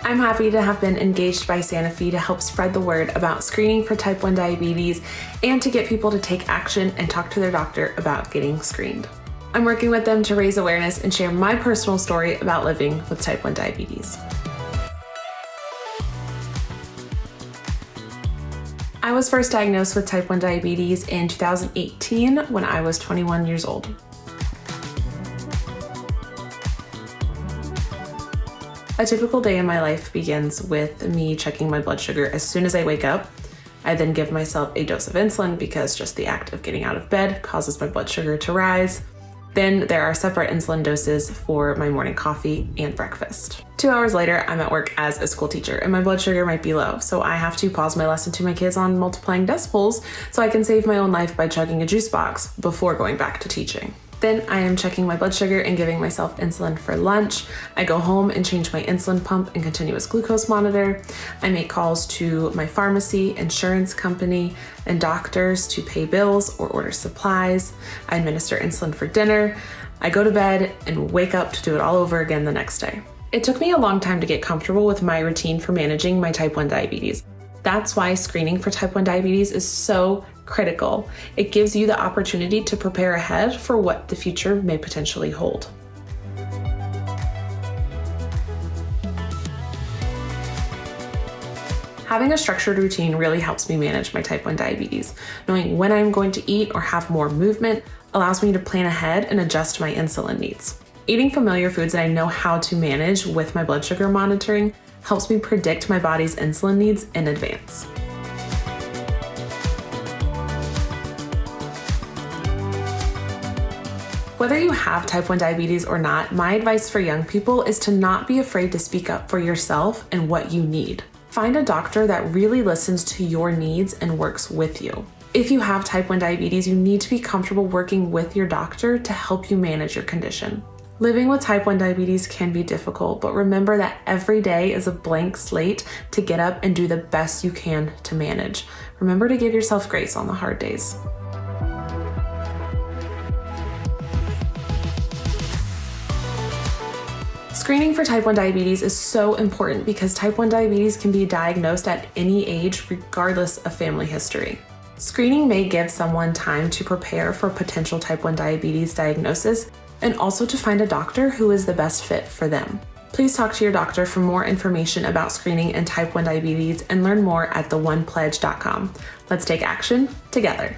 I'm happy to have been engaged by Sanofi to help spread the word about screening for type 1 diabetes and to get people to take action and talk to their doctor about getting screened. I'm working with them to raise awareness and share my personal story about living with type 1 diabetes. I was first diagnosed with type 1 diabetes in 2018 when I was 21 years old. A typical day in my life begins with me checking my blood sugar as soon as I wake up. I then give myself a dose of insulin because just the act of getting out of bed causes my blood sugar to rise. Then there are separate insulin doses for my morning coffee and breakfast. 2 hours later, I'm at work as a school teacher and my blood sugar might be low, so I have to pause my lesson to my kids on multiplying decimals so I can save my own life by chugging a juice box before going back to teaching. Then I am checking my blood sugar and giving myself insulin for lunch. I go home and change my insulin pump and continuous glucose monitor. I make calls to my pharmacy, insurance company, and doctors to pay bills or order supplies. I administer insulin for dinner. I go to bed and wake up to do it all over again the next day. It took me a long time to get comfortable with my routine for managing my type 1 diabetes. That's why screening for type 1 diabetes is so critical. It gives you the opportunity to prepare ahead for what the future may potentially hold. Having a structured routine really helps me manage my type 1 diabetes. Knowing when I'm going to eat or have more movement allows me to plan ahead and adjust my insulin needs. Eating familiar foods that I know how to manage with my blood sugar monitoring helps me predict my body's insulin needs in advance. Whether you have type 1 diabetes or not, my advice for young people is to not be afraid to speak up for yourself and what you need. Find a doctor that really listens to your needs and works with you. If you have type 1 diabetes, you need to be comfortable working with your doctor to help you manage your condition. Living with type 1 diabetes can be difficult, but remember that every day is a blank slate to get up and do the best you can to manage. Remember to give yourself grace on the hard days. Screening for type 1 diabetes is so important because type 1 diabetes can be diagnosed at any age regardless of family history. Screening may give someone time to prepare for potential type 1 diabetes diagnosis and also to find a doctor who is the best fit for them. Please talk to your doctor for more information about screening and type 1 diabetes and learn more at theonepledge.com. Let's take action together.